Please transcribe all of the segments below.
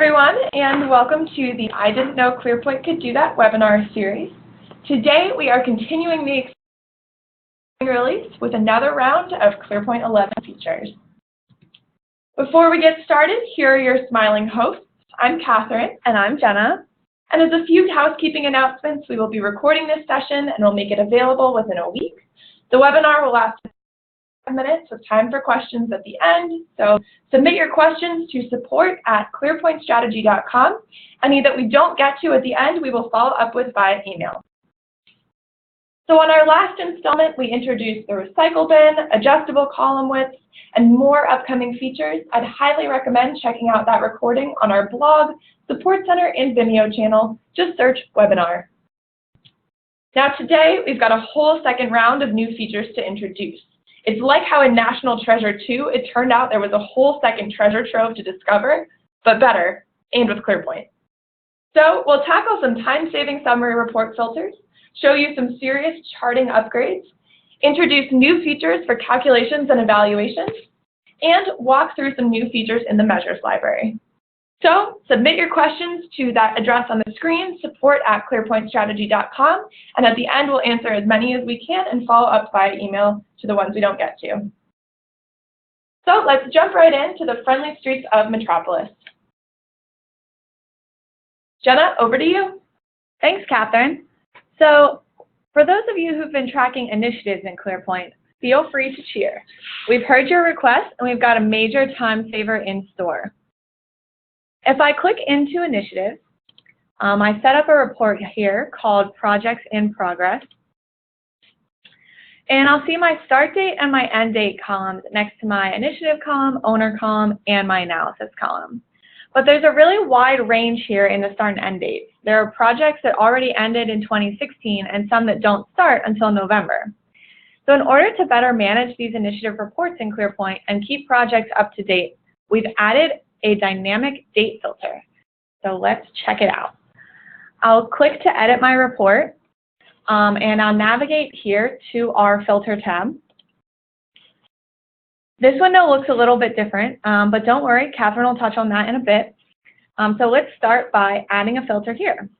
everyone, and welcome to the I Didn't Know ClearPoint Could Do That webinar series. Today, we are continuing the release with another round of ClearPoint 11 features. Before we get started, here are your smiling hosts. I'm Catherine. And I'm Jenna. And as a few housekeeping announcements, we will be recording this session and we'll make it available within a week. The webinar will last 5 minutes with time for questions at the end. So submit your questions to support@clearpointstrategy.com. Any that we don't get to at the end, we will follow up with via email. So on our last installment, we introduced the recycle bin, adjustable column widths, and more upcoming features. I'd highly recommend checking out that recording on our blog, Support Center, and Vimeo channel. Just search webinar. Now today, we've got a whole second round of new features to introduce. It's like how in National Treasure 2, it turned out there was a whole second treasure trove to discover, but better, and with ClearPoint. So we'll tackle some time-saving summary report filters, show you some serious charting upgrades, introduce new features for calculations and evaluations, and walk through some new features in the measures library. So submit your questions to that address on the screen, support@clearpointstrategy.com, and at the end we'll answer as many as we can and follow up via email to the ones we don't get to. So let's jump right into the friendly streets of Metropolis. Jenna, over to you. Thanks, Catherine. So for those of you who've been tracking initiatives in ClearPoint, feel free to cheer. We've heard your request and we've got a major time saver in store. If I click into initiatives, I set up a report here called Projects in Progress. And I'll see my start date and my end date columns next to my initiative column, owner column, and my analysis column. But there's a really wide range here in the start and end dates. There are projects that already ended in 2016 and some that don't start until November. So in order to better manage these initiative reports in ClearPoint and keep projects up to date, we've added a dynamic date filter. So let's check it out. I'll click to edit my report, and I'll navigate here to our filter tab. This window looks a little bit different, but don't worry, Catherine will touch on that in a bit. So let's start by adding a filter here.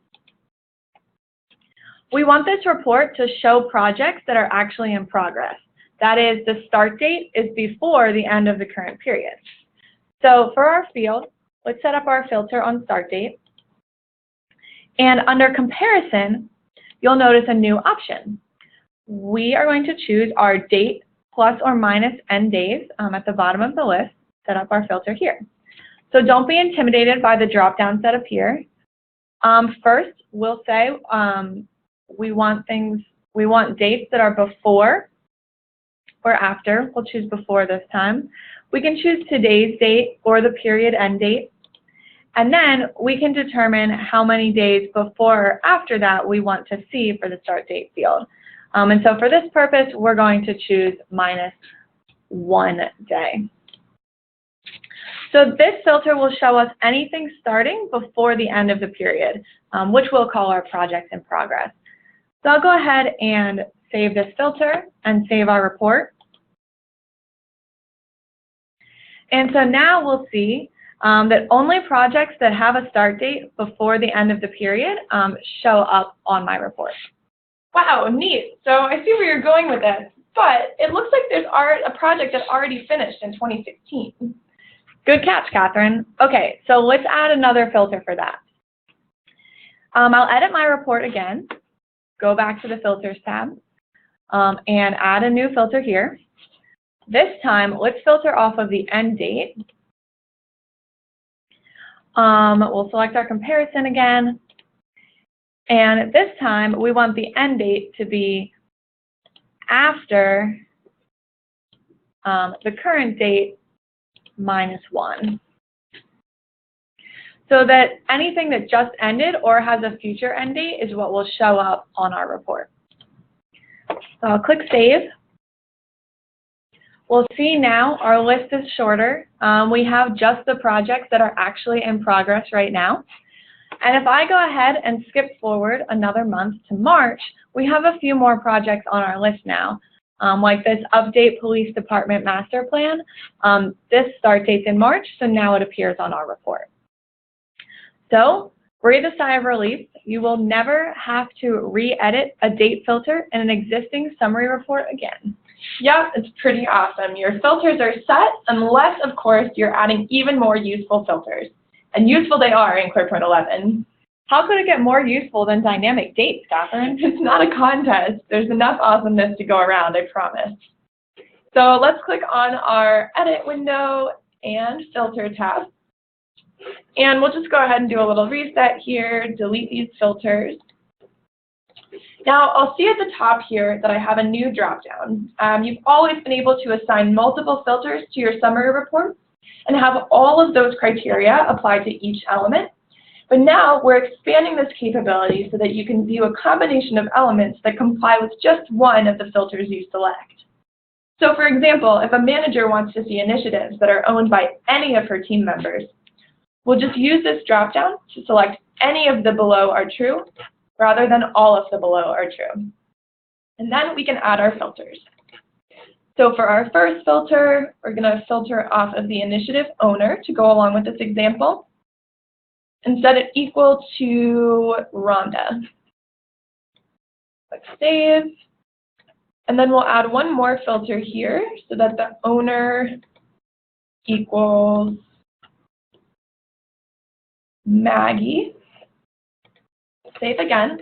We want this report to show projects that are actually in progress. That is, the start date is before the end of the current period. So for our field, let's set up our filter on start date. And under comparison, you'll notice a new option. We are going to choose our date plus or minus end days at the bottom of the list, set up our filter here. So don't be intimidated by the drop-down setup here. First, we'll say we want dates that are before or after. We'll choose before this time. We can choose today's date or the period end date. And then we can determine how many days before or after that we want to see for the start date field. And so for this purpose, we're going to choose -1 day. So this filter will show us anything starting before the end of the period, which we'll call our projects in progress. So I'll go ahead and save this filter and save our report. And so now we'll see that only projects that have a start date before the end of the period show up on my report. Wow, neat. So I see where you're going with this, but it looks like there's a project that already finished in 2016. Good catch, Catherine. Okay, so let's add another filter for that. I'll edit my report again, go back to the Filters tab, and add a new filter here. This time, let's filter off of the end date. We'll select our comparison again. And this time, we want the end date to be after the current date -1. So that anything that just ended or has a future end date is what will show up on our report. So I'll click Save. We'll see now our list is shorter. We have just the projects that are actually in progress right now. And if I go ahead and skip forward another month to March, we have a few more projects on our list now, like this Update Police Department Master Plan. This start date's in March, so now it appears on our report. So breathe a sigh of relief. You will never have to re-edit a date filter in an existing summary report again. Yep, it's pretty awesome. Your filters are set unless, of course, you're adding even more useful filters. And useful they are in ClearPoint 11. How could it get more useful than dynamic dates, Catherine? It's not a contest. There's enough awesomeness to go around, I promise. So let's click on our Edit window and Filter tab. And we'll just go ahead and do a little reset here, delete these filters. Now, I'll see at the top here that I have a new dropdown. You've always been able to assign multiple filters to your summary reports and have all of those criteria applied to each element. But now we're expanding this capability so that you can view a combination of elements that comply with just one of the filters you select. So for example, if a manager wants to see initiatives that are owned by any of her team members, we'll just use this dropdown to select any of the below are true rather than all of the below are true. And then we can add our filters. So for our first filter, we're going to filter off of the initiative owner to go along with this example and set it equal to Rhonda. Click Save. And then we'll add one more filter here so that the owner equals Maggie. Save again.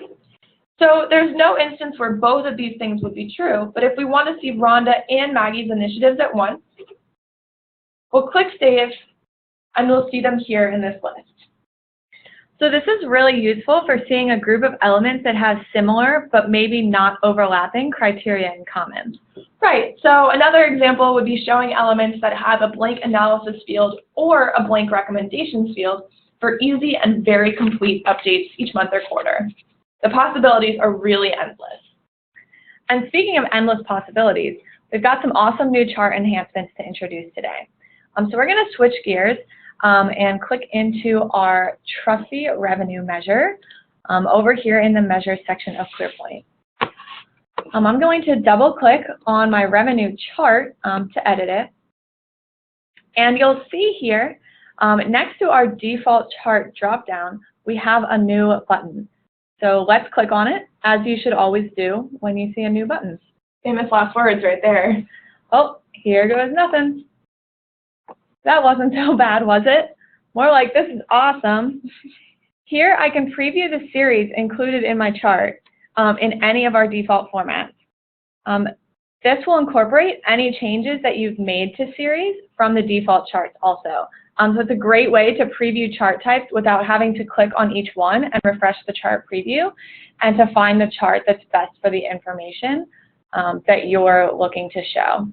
So there's no instance where both of these things would be true, but if we want to see Rhonda and Maggie's initiatives at once, we'll click Save, and we'll see them here in this list. So this is really useful for seeing a group of elements that have similar, but maybe not overlapping criteria in common. Right, so another example would be showing elements that have a blank analysis field or a blank recommendations field for easy and very complete updates each month or quarter. The possibilities are really endless. And speaking of endless possibilities, we've got some awesome new chart enhancements to introduce today. So we're going to switch gears and click into our trustee revenue measure over here in the measure section of ClearPoint. I'm going to double click on my revenue chart to edit it. And you'll see here, next to our default chart dropdown, we have a new button. So let's click on it, as you should always do when you see a new button. Famous last words right there. Oh, here goes nothing. That wasn't so bad, was it? More like, this is awesome. Here I can preview the series included in my chart in any of our default formats. This will incorporate any changes that you've made to series from the default charts also. So it's a great way to preview chart types without having to click on each one and refresh the chart preview, and to find the chart that's best for the information that you're looking to show.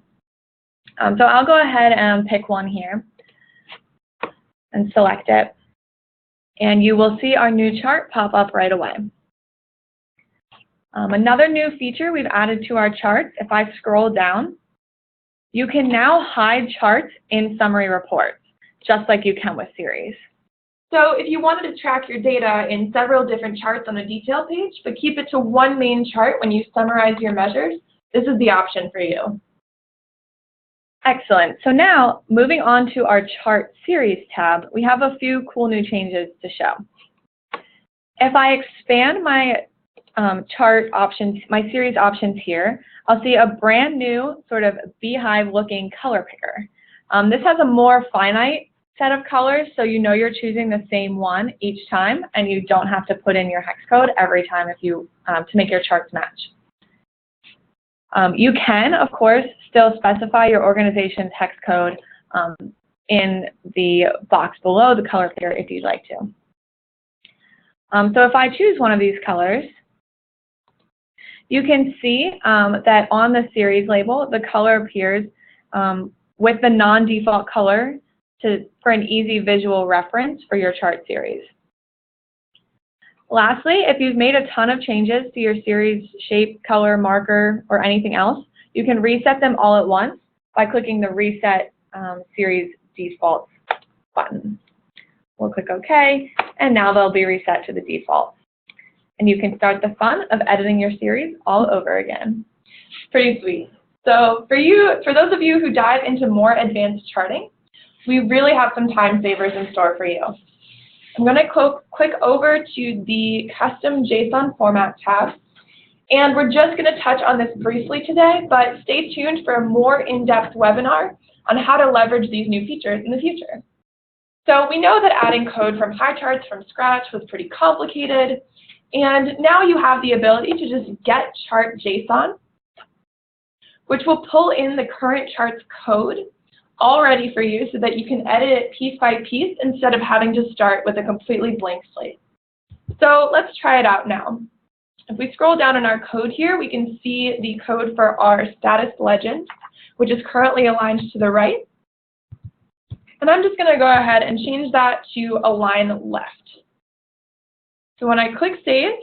So I'll go ahead and pick one here and select it. And you will see our new chart pop up right away. Another new feature we've added to our charts, if I scroll down, you can now hide charts in summary reports, just like you can with series. So if you wanted to track your data in several different charts on a detail page, but keep it to one main chart when you summarize your measures, this is the option for you. Excellent. So now, moving on to our Chart Series tab, we have a few cool new changes to show. If I expand my chart options, my series options here, I'll see a brand new sort of beehive-looking color picker. This has a more finite set of colors, so you know you're choosing the same one each time, and you don't have to put in your hex code every time if you to make your charts match. You can, of course, still specify your organization's hex code in the box below the color picker if you'd like to. So if I choose one of these colors, you can see that on the series label, the color appears with the non-default color for an easy visual reference for your chart series. Lastly, if you've made a ton of changes to your series shape, color, marker, or anything else, you can reset them all at once by clicking the Reset Series Defaults button. We'll click OK, and now they'll be reset to the default. And you can start the fun of editing your series all over again. Pretty sweet. So for those of you who dive into more advanced charting, we really have some time savers in store for you. I'm going to click over to the Custom JSON Format tab. And we're just going to touch on this briefly today, but stay tuned for a more in-depth webinar on how to leverage these new features in the future. So we know that adding code from high charts from scratch was pretty complicated, and now you have the ability to just get chart JSON, which will pull in the current chart's code all ready for you so that you can edit it piece by piece instead of having to start with a completely blank slate. So let's try it out now. If we scroll down in our code here, we can see the code for our status legend, which is currently aligned to the right. And I'm just going to go ahead and change that to align left. So when I click Save,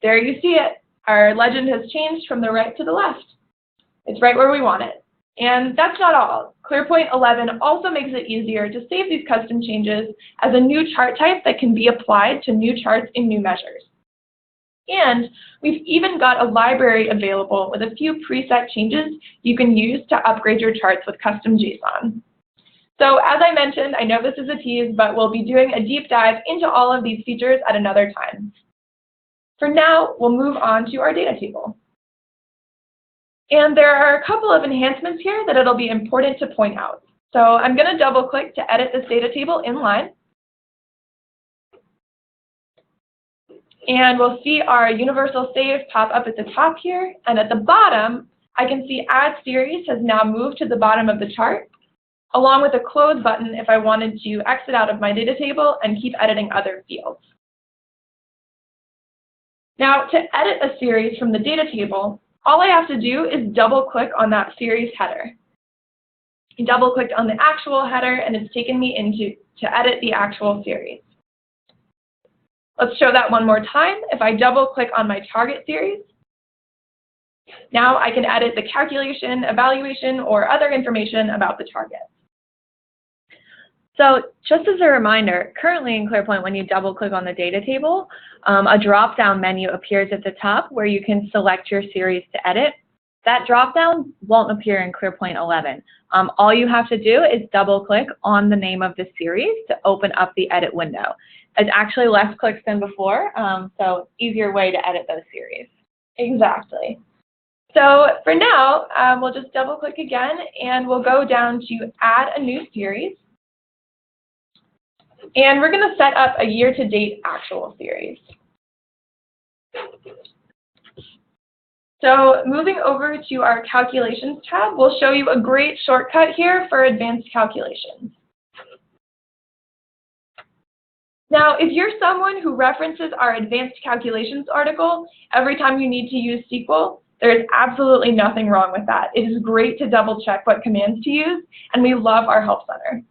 there you see it. Our legend has changed from the right to the left. It's right where we want it. And that's not all. ClearPoint 11 also makes it easier to save these custom changes as a new chart type that can be applied to new charts in new measures. And we've even got a library available with a few preset changes you can use to upgrade your charts with custom JSON. So as I mentioned, I know this is a tease, but we'll be doing a deep dive into all of these features at another time. For now, we'll move on to our data table. And there are a couple of enhancements here that it'll be important to point out. So I'm going to double click to edit this data table in line. And we'll see our universal save pop up at the top here. And at the bottom, I can see Add Series has now moved to the bottom of the chart, along with a close button if I wanted to exit out of my data table and keep editing other fields. Now, to edit a series from the data table, all I have to do is double-click on that series header. I double-clicked on the actual header, and it's taken me to edit the actual series. Let's show that one more time. If I double-click on my target series, now I can edit the calculation, evaluation, or other information about the target. So just as a reminder, currently in ClearPoint, when you double-click on the data table, a drop-down menu appears at the top where you can select your series to edit. That drop-down won't appear in ClearPoint 11. All you have to do is double-click on the name of the series to open up the edit window. It's actually less clicks than before, so easier way to edit those series. Exactly. So for now, we'll just double-click again, and we'll go down to Add a New Series. And we're going to set up a year-to-date actual series. So moving over to our Calculations tab, we'll show you a great shortcut here for advanced calculations. Now, if you're someone who references our Advanced Calculations article every time you need to use SQL, there is absolutely nothing wrong with that. It is great to double-check what commands to use, and we love our Help Center.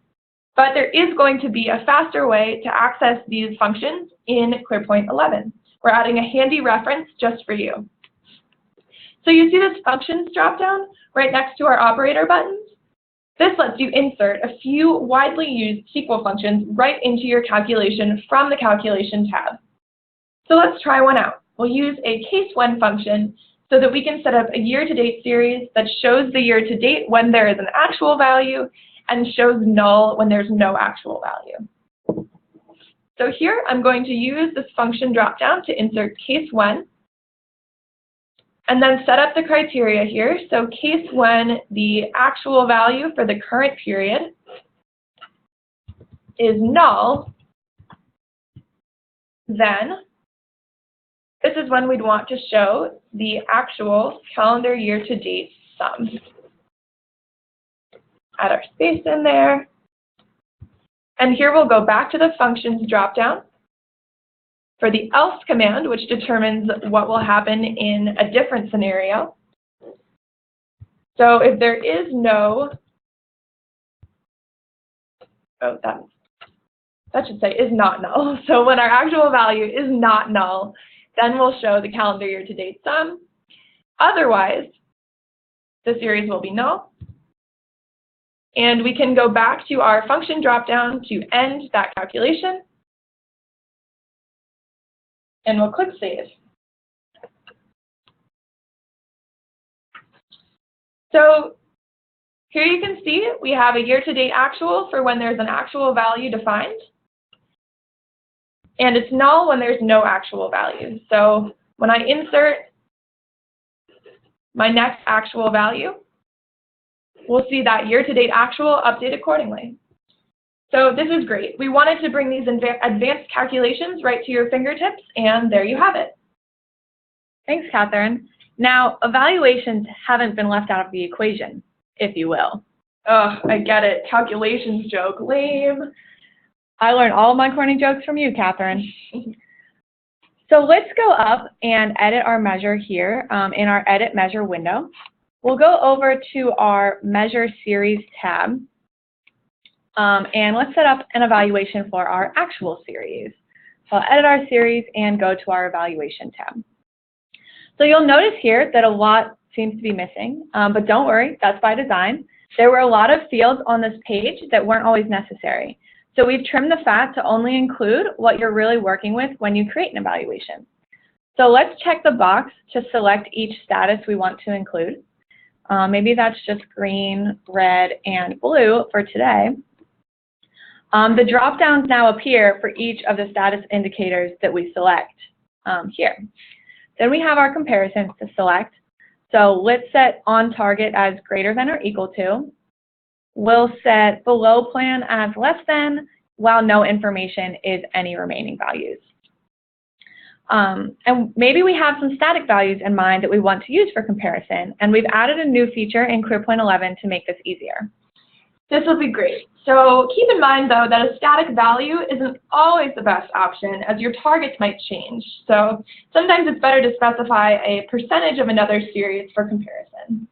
But there is going to be a faster way to access these functions in ClearPoint 11. We're adding a handy reference just for you. So you see this Functions dropdown right next to our operator buttons? This lets you insert a few widely used SQL functions right into your calculation from the Calculation tab. So let's try one out. We'll use a case when function so that we can set up a year-to-date series that shows the year-to-date when there is an actual value and shows null when there's no actual value. So here I'm going to use this function dropdown to insert case when, and then set up the criteria here. So case when the actual value for the current period is null, then this is when we'd want to show the actual calendar year-to-date sum. Add our space in there. And here we'll go back to the functions dropdown for the else command, which determines what will happen in a different scenario. So if there is no, that should say is not null. So when our actual value is not null, then we'll show the calendar year-to-date sum. Otherwise, the series will be null. And we can go back to our function dropdown to end that calculation. And we'll click Save. So here you can see we have a year-to-date actual for when there's an actual value defined. and it's null when there's no actual value. So when I insert my next actual value, we'll see that year-to-date actual update accordingly. So this is great. We wanted to bring these advanced calculations right to your fingertips, and there you have it. Thanks, Catherine. Now, evaluations haven't been left out of the equation, if you will. Ugh, I get it. Calculations joke. Lame. I learned all of my corny jokes from you, Catherine. So let's go up and edit our measure here in our Edit Measure window. We'll go over to our Measure Series tab, and let's set up an evaluation for our actual series. So I'll edit our series and go to our Evaluation tab. So you'll notice here that a lot seems to be missing, but don't worry, that's by design. There were a lot of fields on this page that weren't always necessary. So we've trimmed the fat to only include what you're really working with when you create an evaluation. So let's check the box to select each status we want to include. Maybe that's just green, red, and blue for today. The drop-downs now appear for each of the status indicators that we select here. Then we have our comparisons to select. So let's set on target as greater than or equal to. We'll set below plan as less than, while no information is any remaining values. And maybe we have some static values in mind that we want to use for comparison, and we've added a new feature in ClearPoint 11 to make this easier. This will be great. So keep in mind, though, that a static value isn't always the best option, as your targets might change. So sometimes it's better to specify a percentage of another series for comparison.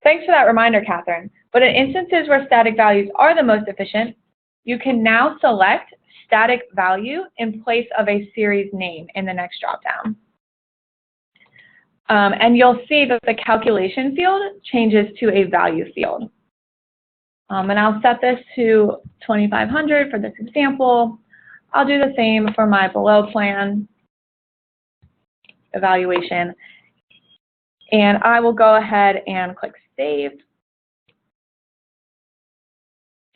Thanks for that reminder, Catherine. But in instances where static values are the most efficient, you can now select static value in place of a series name in the next dropdown. And you'll see that the calculation field changes to a value field. And I'll set this to 2,500 for this example. I'll do the same for my below plan evaluation. And I will go ahead and click Save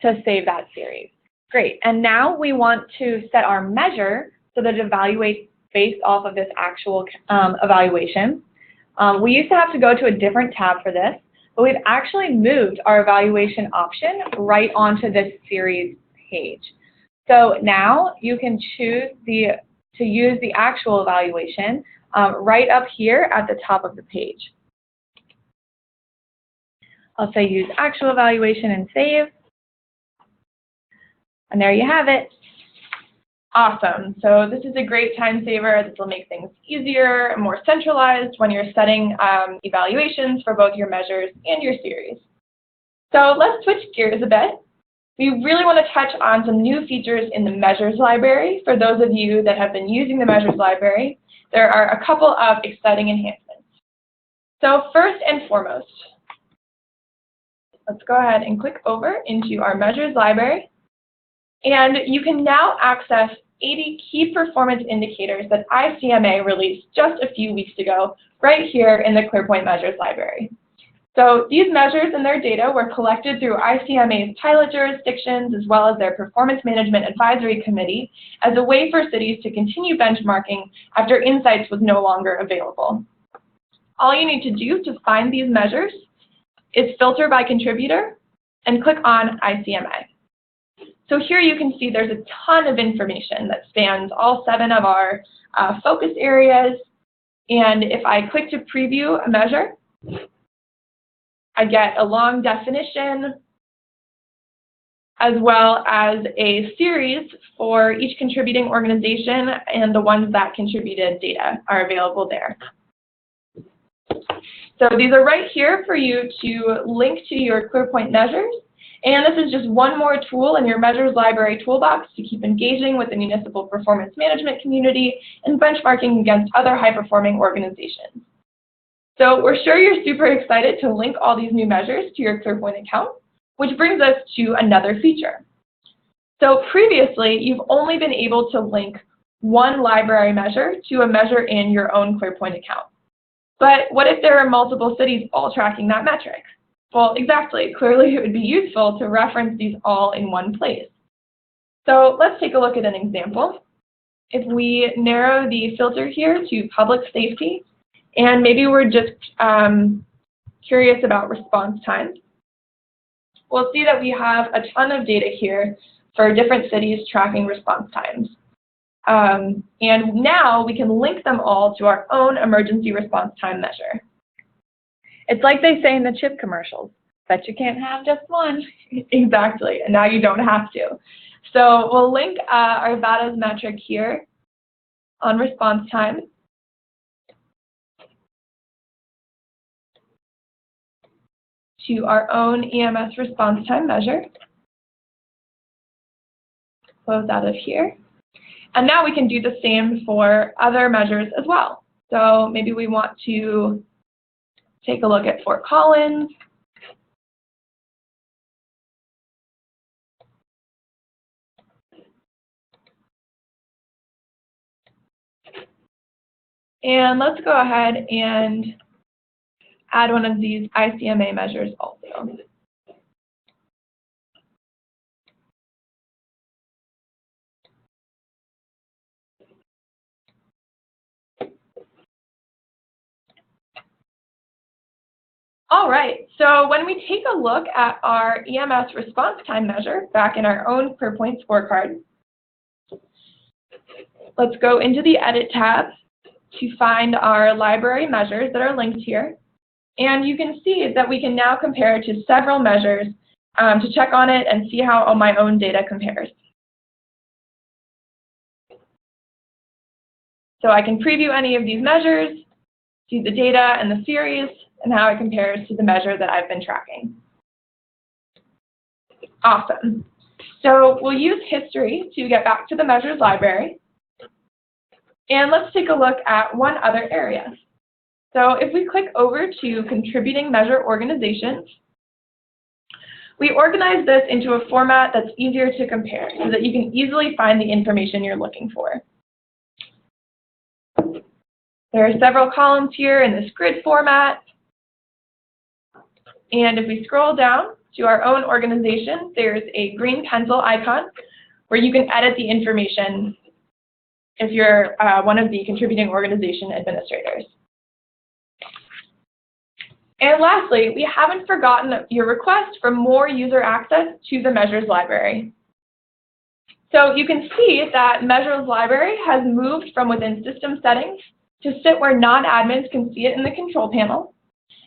to save that series. Great. And now we want to set our measure so that it evaluates based off of this actual evaluation. We used to have to go to a different tab for this, but we've actually moved our evaluation option right onto this series page. So now you can choose to use the actual evaluation right up here at the top of the page. I'll say use actual evaluation and save. And there you have it. Awesome. So this is a great time saver. This will make things easier and more centralized when you're setting evaluations for both your measures and your series. So let's switch gears a bit. We really want to touch on some new features in the measures library. For those of you that have been using the measures library, there are a couple of exciting enhancements. So first and foremost, let's go ahead and click over into our measures library. And you can now access 80 key performance indicators that ICMA released just a few weeks ago right here in the ClearPoint Measures library. So these measures and their data were collected through ICMA's pilot jurisdictions as well as their Performance Management Advisory Committee as a way for cities to continue benchmarking after Insights was no longer available. All you need to do to find these measures is filter by contributor and click on ICMA. So here you can see there's a ton of information that spans all 7 of our focus areas. And if I click to preview a measure, I get a long definition as well as a series for each contributing organization, and the ones that contributed data are available there. So these are right here for you to link to your ClearPoint measures. And this is just one more tool in your measures library toolbox to keep engaging with the municipal performance management community and benchmarking against other high-performing organizations. So we're sure you're super excited to link all these new measures to your ClearPoint account, which brings us to another feature. So previously, you've only been able to link one library measure to a measure in your own ClearPoint account. But what if there are multiple cities all tracking that metric? Well, exactly. Clearly, it would be useful to reference these all in one place. So let's take a look at an example. if we narrow the filter here to public safety, and maybe we're just curious about response times, we'll see that we have a ton of data here for different cities tracking response times. And now we can link them all to our own emergency response time measure. It's like they say in the chip commercials, bet you can't have just one. Exactly, and now you don't have to. So we'll link our VADAS metric here on response time to our own EMS response time measure. Close out of here. And now we can do the same for other measures as well. So maybe we want to take a look at Fort Collins. And let's go ahead and add one of these ICMA measures also. All right, so when we take a look at our EMS response time measure back in our own ClearPoint scorecard, let's go into the Edit tab to find our library measures that are linked here. And you can see that we can now compare to several measures to check on it and see how my own data compares. So I can preview any of these measures, see the data and the series, and how it compares to the measure that I've been tracking. Awesome. So we'll use history to get back to the measures library. And let's take a look at one other area. So if we click over to contributing measure organizations, we organize this into a format that's easier to compare so that you can easily find the information you're looking for. There are several columns here in this grid format. And if we scroll down to our own organization, there's a green pencil icon where you can edit the information if you're one of the contributing organization administrators. And lastly, we haven't forgotten your request for more user access to the measures library. So you can see that measures library has moved from within system settings to sit where non-admins can see it in the control panel.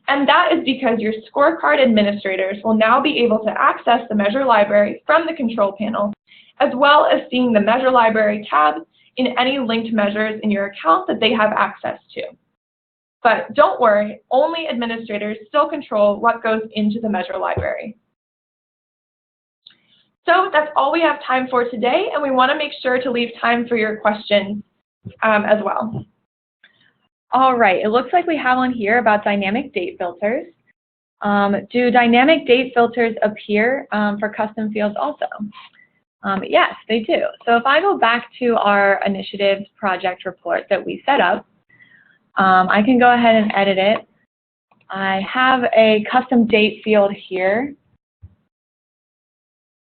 And that is because your scorecard administrators will now be able to access the measure library from the control panel, as well as seeing the measure library tab in any linked measures in your account that they have access to. But don't worry, only administrators still control what goes into the measure library. So that's all we have time for today, and we want to make sure to leave time for your questions as well. All right, it looks like we have one here about dynamic date filters. Do dynamic date filters appear for custom fields also? Yes, they do. So if I go back to our initiatives project report that we set up, I can go ahead and edit it. I have a custom date field here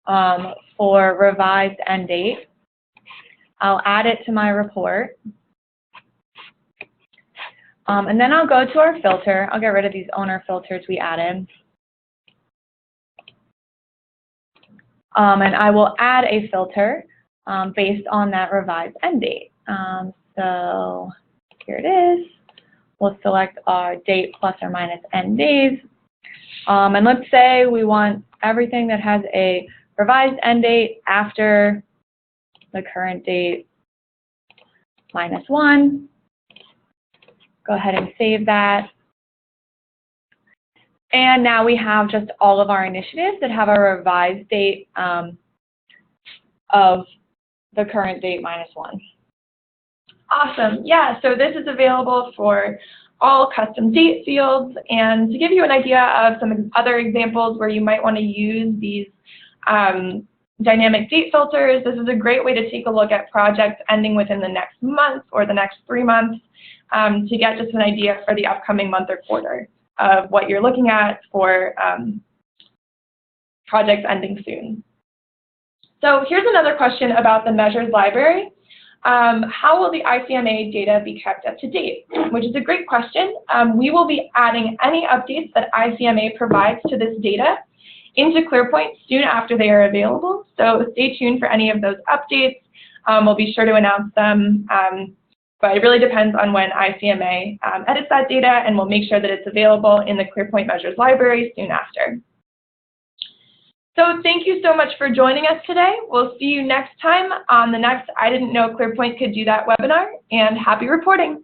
for revised end date. I'll add it to my report. And then I'll go to our filter. I'll get rid of these owner filters we added. And I will add a filter based on that revised end date. So here it is. We'll select our date plus or minus end days. And let's say we want everything that has a revised end date after the current date -1. Go ahead and save that. And now we have just all of our initiatives that have a revised date of the current date -1. Awesome. Yeah, so this is available for all custom date fields. And to give you an idea of some other examples where you might want to use these dynamic date filters, this is a great way to take a look at projects ending within the next month or the next 3 months to get just an idea for the upcoming month or quarter of what you're looking at for projects ending soon. So here's another question about the measures library. how will the ICMA data be kept up to date? Which is a great question. We will be adding any updates that ICMA provides to this data into ClearPoint soon after they are available. So stay tuned for any of those updates. We'll be sure to announce them, but it really depends on when ICMA edits that data, and we'll make sure that it's available in the ClearPoint Measures library soon after. So thank you so much for joining us today. We'll see you next time on the next I Didn't Know ClearPoint Could Do That webinar, and happy reporting.